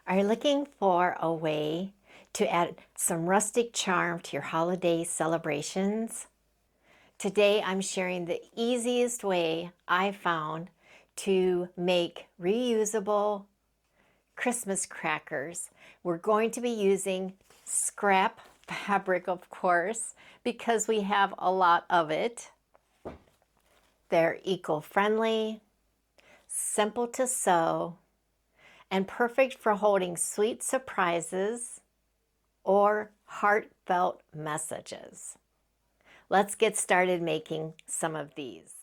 Are you looking for a way to add some rustic charm to your holiday celebrations? Today I'm sharing the easiest way I found to make reusable Christmas crackers. We're going to be using scrap fabric, of course, because we have a lot of it. They're eco-friendly, simple to sew, and perfect for holding sweet surprises or heartfelt messages. Let's get started making some of these.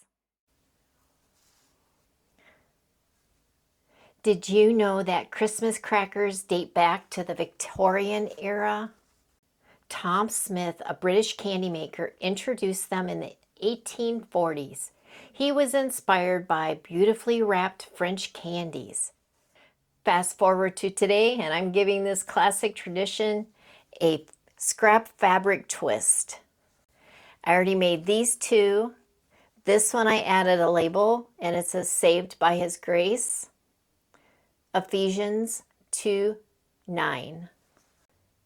Did you know that Christmas crackers date back to the Victorian era? Tom Smith, a British candy maker, introduced them in the 1840s. He was inspired by beautifully wrapped French candies. Fast forward to today, and I'm giving this classic tradition a scrap fabric twist. I already made these two. This one I added a label, and it says "Saved by His Grace," Ephesians 2:9.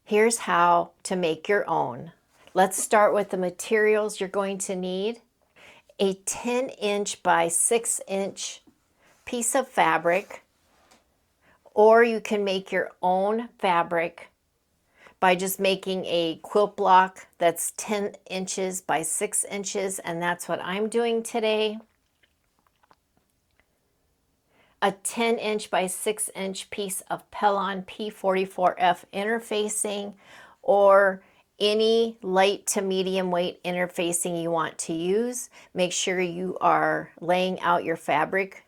Here's how to make your own. Let's start with the materials you're going to need. A 10-inch by 6-inch piece of fabric, or you can make your own fabric by just making a quilt block that's 10 inches by 6 inches, and that's what I'm doing today. A 10-inch by 6-inch piece of Pellon P44F interfacing, or any light to medium weight interfacing you want to use. Make sure you are laying out your fabric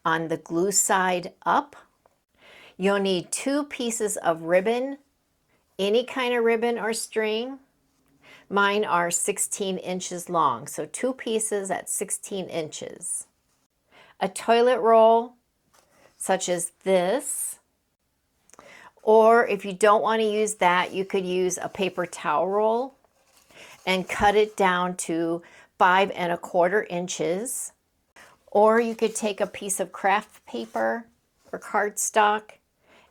on the glue side up. You'll need 2 pieces of ribbon, any kind of ribbon or string. Mine are 16 inches long, so 2 pieces at 16 inches. A toilet roll, such as this, or if you don't want to use that, you could use a paper towel roll and cut it down to 5 1/4 inches. Or you could take a piece of craft paper or cardstock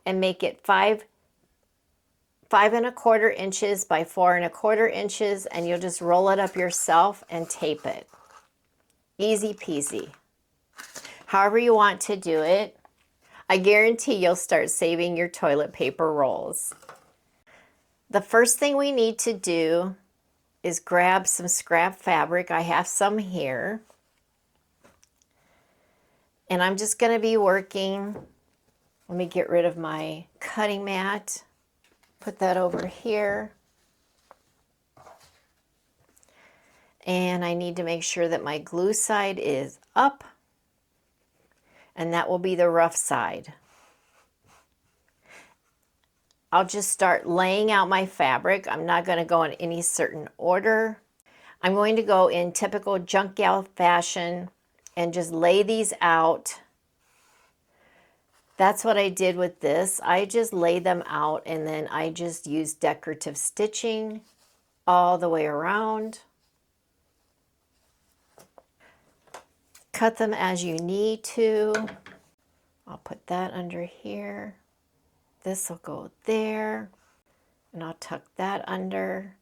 and make it 5 1/4 inches by 4 1/4 inches, and you'll just roll it up yourself and tape it. Easy peasy. However you want to do it, I guarantee you'll start saving your toilet paper rolls. The first thing we need to do is grab some scrap fabric. I have some here. And I'm just going to be working. Let me get rid of my cutting mat. Put that over here. And I need to make sure that my glue side is up, and that will be the rough side. I'll just start laying out my fabric. I'm not going to go in any certain order. I'm going to go in typical junk gal fashion and just lay these out. That's what I did with this. I just laid them out, and then I just used decorative stitching all the way around. Cut them as you need to. I'll put that under here. This will go there, and I'll tuck that under.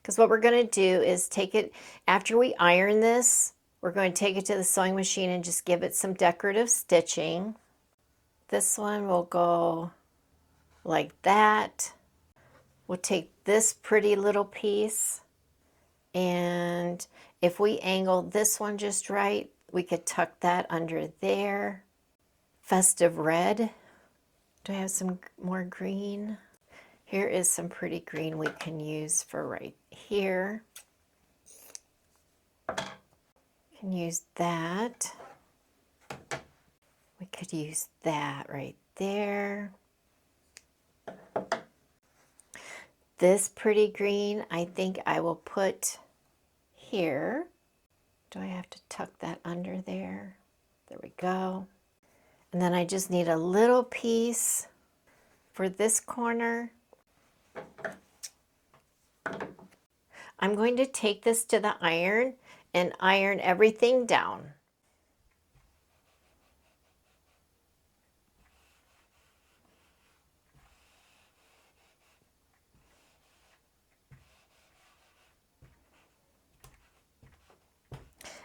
Because what we're going to do is take it, after we iron this, we're going to take it to the sewing machine and just give it some decorative stitching. This one will go like that. We'll take this pretty little piece, and if we angle this one just right, we could tuck that under there. Festive red. Do I have some more green? Here is some pretty green we can use for right here. Can use that. We could use that right there. This pretty green, I think I will put here. Do I have to tuck that under there? There we go. And then I just need a little piece for this corner. I'm going to take this to the iron and iron everything down.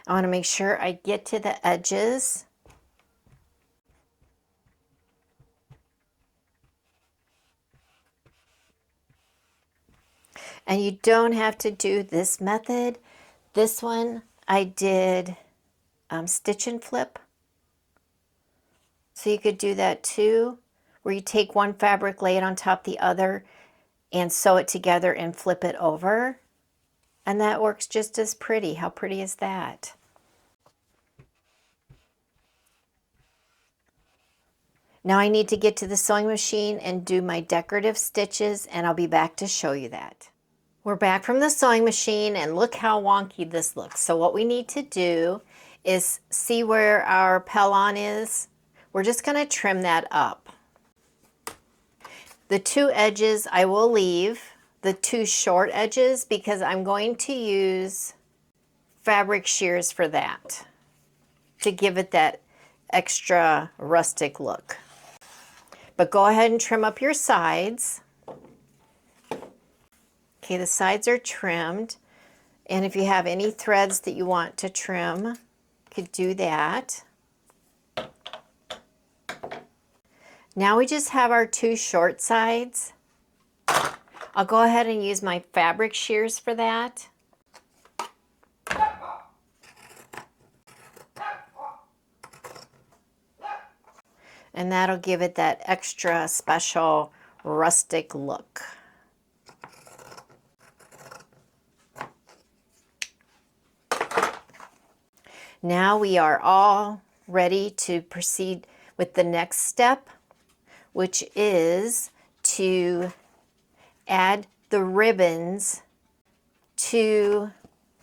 I want to make sure I get to the edges. And you don't have to do this method. This one I did stitch and flip. So you could do that too, where you take one fabric, lay it on top of the other, and sew it together and flip it over. And that works just as pretty. How pretty is that? Now I need to get to the sewing machine and do my decorative stitches, and I'll be back to show you that. We're back from the sewing machine, and look how wonky this looks. So what we need to do is see where our pellon is. We're just going to trim that up. The two edges I will leave, the two short edges, because I'm going to use fabric shears for that to give it that extra rustic look. But go ahead and trim up your sides. Okay, the sides are trimmed. And if you have any threads that you want to trim, you could do that. Now we just have our two short sides. I'll go ahead and use my fabric shears for that. And that'll give it that extra special rustic look. Now we are all ready to proceed with the next step, which is to add the ribbons to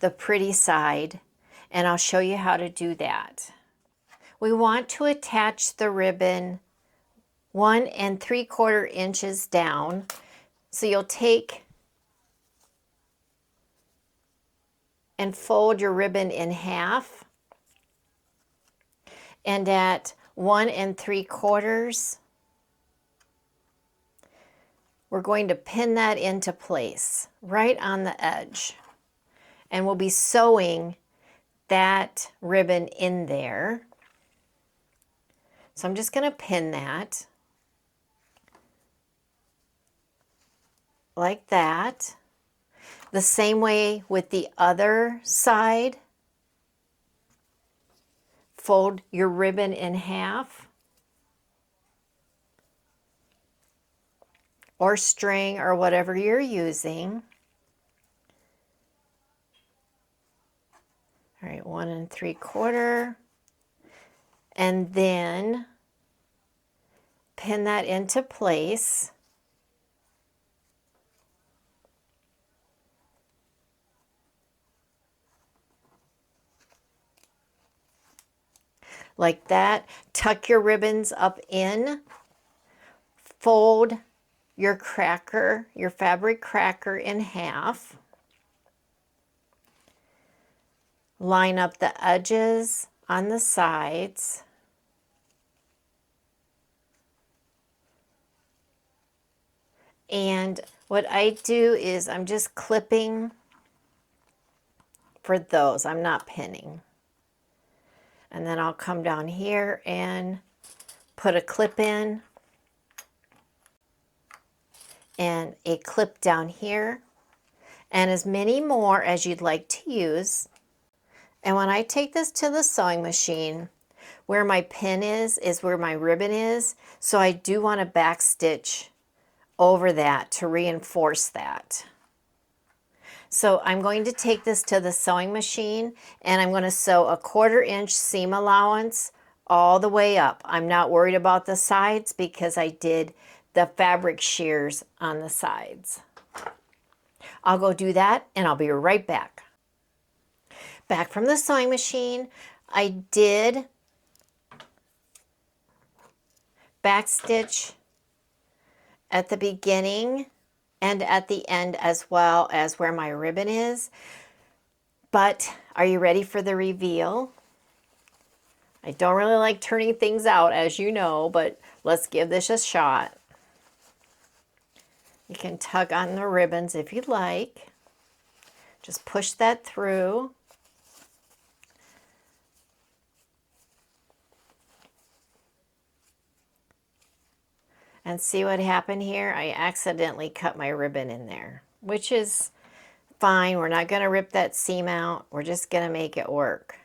the pretty side, and I'll show you how to do that. We want to attach the ribbon 1 3/4 inches down. So you'll take and fold your ribbon in half, and at 1 3/4, we're going to pin that into place right on the edge. And we'll be sewing that ribbon in there. So I'm just going to pin that like that. The same way with the other side. Fold your ribbon in half, or string, or whatever you're using. All right, 1 3/4. And then pin that into place. Like that. Tuck your ribbons up in. Fold your cracker, your fabric cracker, in half. Line up the edges on the sides. And what I do is I'm just clipping for those. I'm not pinning. And then I'll come down here and put a clip in and a clip down here, and as many more as you'd like to use. And when I take this to the sewing machine, where my pin is where my ribbon is, so I do want to back stitch over that to reinforce that. So I'm going to take this to the sewing machine, and I'm going to sew a 1/4 inch seam allowance all the way up. I'm not worried about the sides because I did the fabric shears on the sides. I'll go do that, and I'll be right back. Back from the sewing machine, I did backstitch at the beginning and at the end, as well as where my ribbon is. But are you ready for the reveal? I don't really like turning things out, as you know, but let's give this a shot. You can tug on the ribbons if you'd like. Just push that through. And see what happened here? I accidentally cut my ribbon in there, which is fine. We're not going to rip that seam out. We're just going to make it work.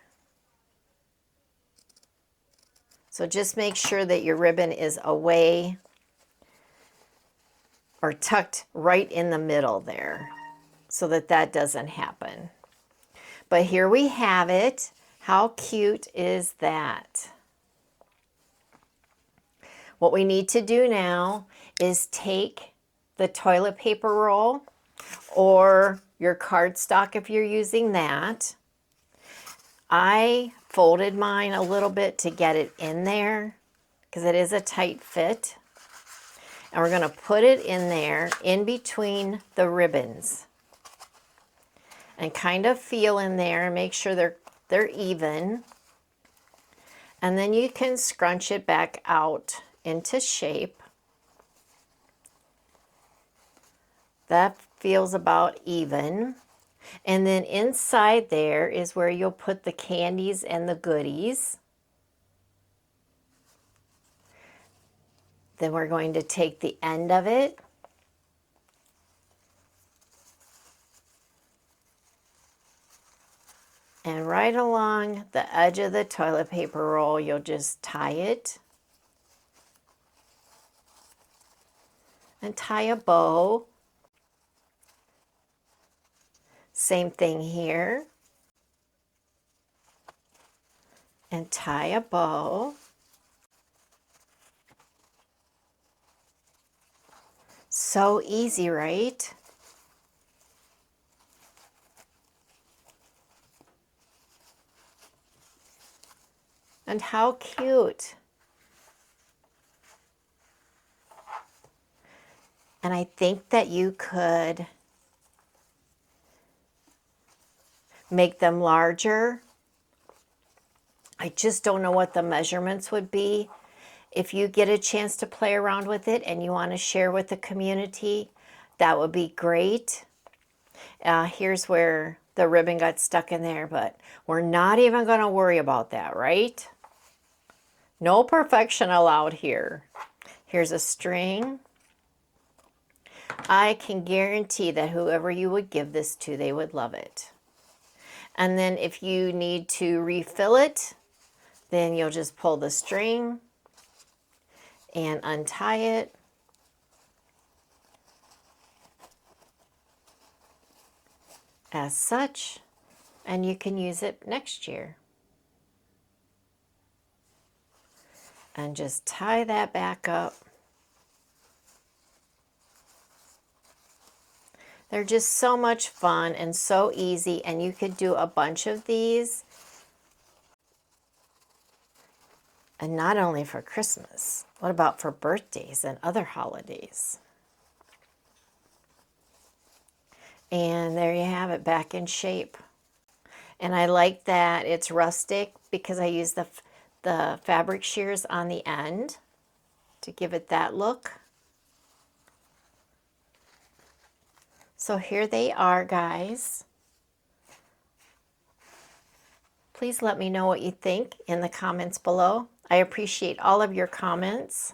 So just make sure that your ribbon is away or tucked right in the middle there so that that doesn't happen. But here we have it. How cute is that? What we need to do now is take the toilet paper roll or your cardstock if you're using that. I folded mine a little bit to get it in there because it is a tight fit. And we're going to put it in there in between the ribbons and kind of feel in there and make sure they're even. And then you can scrunch it back out into shape. That feels about even. And then inside there is where you'll put the candies and the goodies. Then we're going to take the end of it and right along the edge of the toilet paper roll, you'll just tie it and tie a bow. Same thing here. And tie a bow. So easy, right? And how cute. And I think that you could make them larger. I just don't know what the measurements would be. If you get a chance to play around with it and you want to share with the community, that would be great. Here's where the ribbon got stuck in there, but we're not even going to worry about that, right? No perfection allowed here. Here's a string. I can guarantee that whoever you would give this to, they would love it. And then if you need to refill it, then you'll just pull the string and untie it. As such, and you can use it next year. And just tie that back up. They're just so much fun and so easy, and you could do a bunch of these. And not only for Christmas, what about for birthdays and other holidays? And there you have it, back in shape. And I like that it's rustic because I use the fabric shears on the end to give it that look. So here they are, guys. Please let me know what you think in the comments below. I appreciate all of your comments.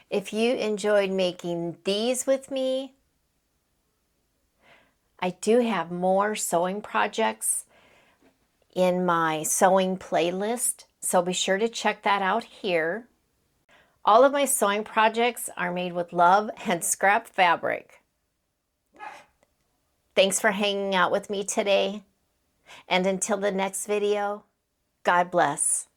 If you enjoyed making these with me, I do have more sewing projects in my sewing playlist, so be sure to check that out here. All of my sewing projects are made with love and scrap fabric. Thanks for hanging out with me today, and until the next video, God bless.